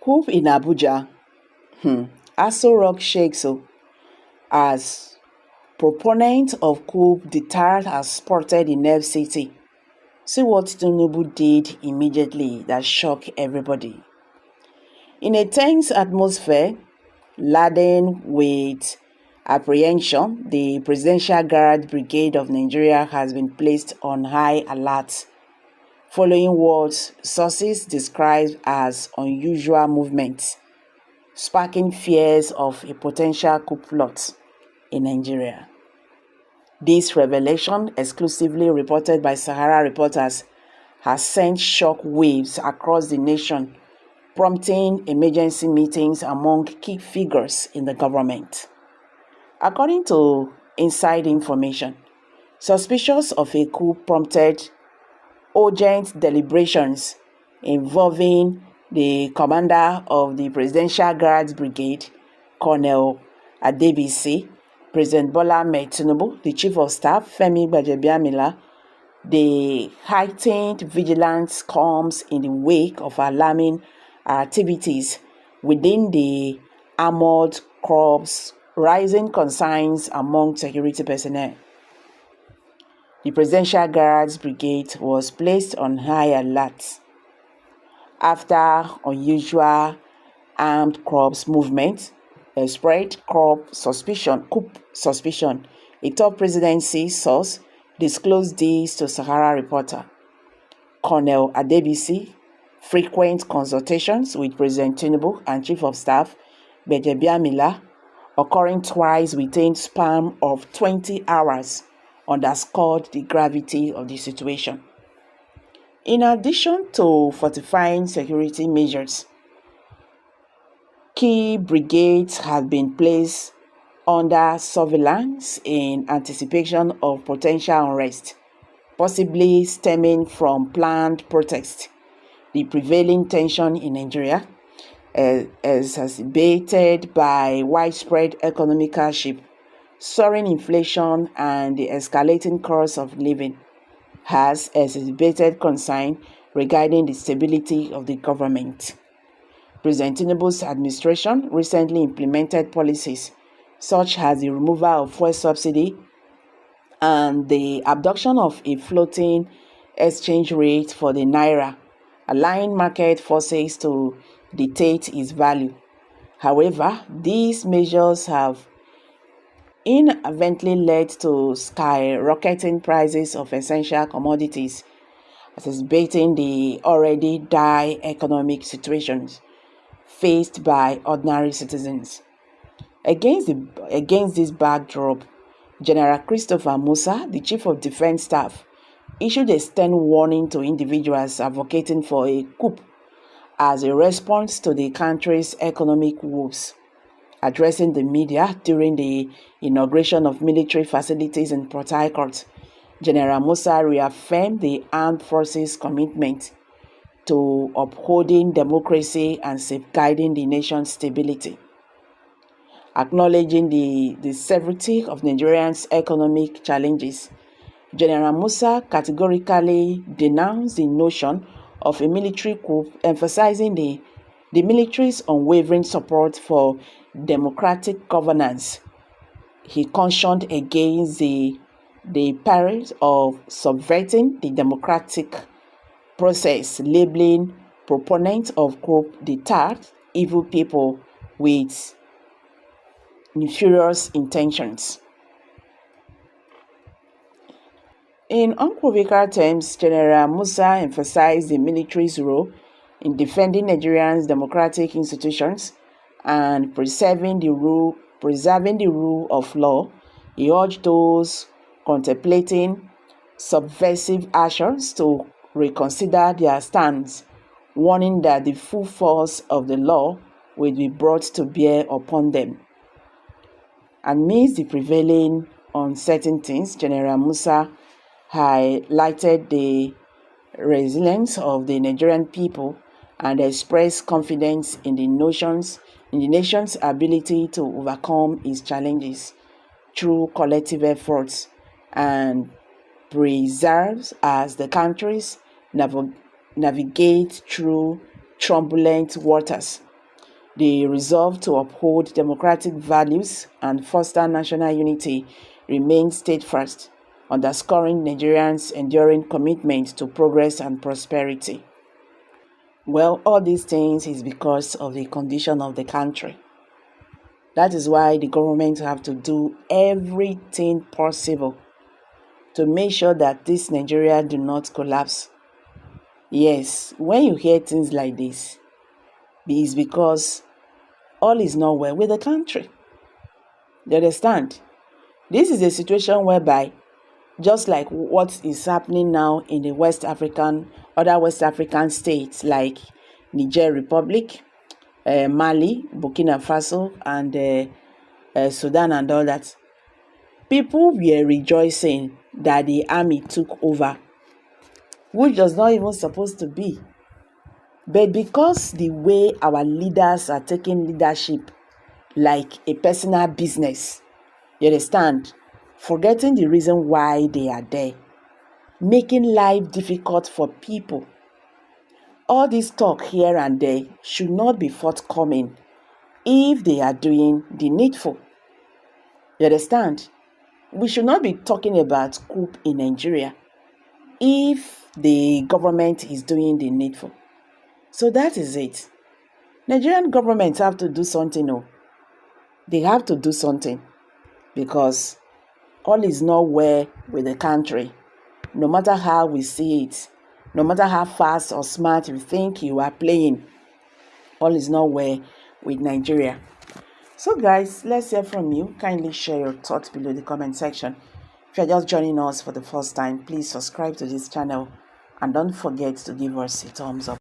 Coup in Abuja. Aso-Rock shakes as proponents of coup deterred are spotted in FCT. See what C0UP did immediately that shocked everybody. In a tense atmosphere, laden with apprehension, the Presidential Guard Brigade of Nigeria has been placed on high alert following what sources describe as unusual movements, sparking fears of a potential coup plot in Nigeria. This revelation, exclusively reported by Sahara reporters, has sent shock waves across the nation, prompting emergency meetings among key figures in the government. According to inside information, suspicions of a coup prompted urgent deliberations involving the commander of the Presidential Guards Brigade, Colonel Adebisi, President Bola Ahmed Tinubu, the Chief of Staff, Femi Gbajabiamila. The heightened vigilance comes in the wake of alarming activities within the armored corps, rising concerns among security personnel. The Presidential Guards Brigade was placed on high alert after unusual armed corps movement spread coup suspicion. A top presidency source disclosed this to Sahara reporter. Colonel Adebisi frequent consultations with President Tinubu and Chief of Staff Gbajabiamila, occurring twice within span of 20 hours, underscored the gravity of the situation. In addition to fortifying security measures, key brigades have been placed under surveillance in anticipation of potential unrest, possibly stemming from planned protests. The prevailing tension in Nigeria, exacerbated by widespread economic hardship, soaring inflation, and the escalating cost of living, has exacerbated concern regarding the stability of the government. President Tinubu's administration recently implemented policies such as the removal of fuel subsidy and the abduction of a floating exchange rate for the naira, allowing market forces to dictate its value. However, these measures have inadvertently led to skyrocketing prices of essential commodities, exacerbating the already dire economic situations faced by ordinary citizens. Against this backdrop, General Christopher Musa, the Chief of Defense Staff, issued a stern warning to individuals advocating for a coup as a response to the country's economic woes. Addressing the media during the inauguration of military facilities in Port Harcourt, General Musa reaffirmed the armed forces' commitment to upholding democracy and safeguarding the nation's stability. Acknowledging the severity of Nigerians' economic challenges, General Musa categorically denounced the notion of a military coup, emphasizing the military's unwavering support for democratic governance. He cautioned against the perils of subverting the democratic process, labeling proponents of coup deterred evil people with nefarious intentions. In unequivocal terms, General Musa emphasized the military's role in defending Nigerians' democratic institutions and preserving the rule of law. He urged those contemplating subversive actions to reconsider their stance, warning that the full force of the law will be brought to bear upon them. Amidst the prevailing uncertainties, General Musa highlighted the resilience of the Nigerian people and expressed confidence in the nation's ability to overcome its challenges through collective efforts, and preserves as the countries navigate through turbulent waters. The resolve to uphold democratic values and foster national unity remains steadfast, underscoring Nigerians' enduring commitment to progress and prosperity. Well, all these things is because of the condition of the country. That is why the government have to do everything possible to make sure that this Nigeria do not collapse. Yes, when you hear things like this, it is because all is not well with the country. You understand? This is a situation whereby, just like what is happening now in the other West African states like Niger Republic, Mali, Burkina Faso, and Sudan and all that, people were rejoicing that the army took over, which was not even supposed to be. But because the way our leaders are taking leadership like a personal business, you understand, forgetting the reason why they are there, making life difficult for people. All this talk here and there should not be forthcoming if they are doing the needful. You understand? We should not be talking about coup in Nigeria if the government is doing the needful. So that is it. Nigerian governments have to do something. Oh, they have to do something because all is not well with the country. No matter how we see it, no matter how fast or smart you think you are playing, all is not well with Nigeria. So guys, let's hear from you. Kindly share your thoughts below the comment section. If you're just joining us for the first time, please subscribe to this channel and don't forget to give us a thumbs up.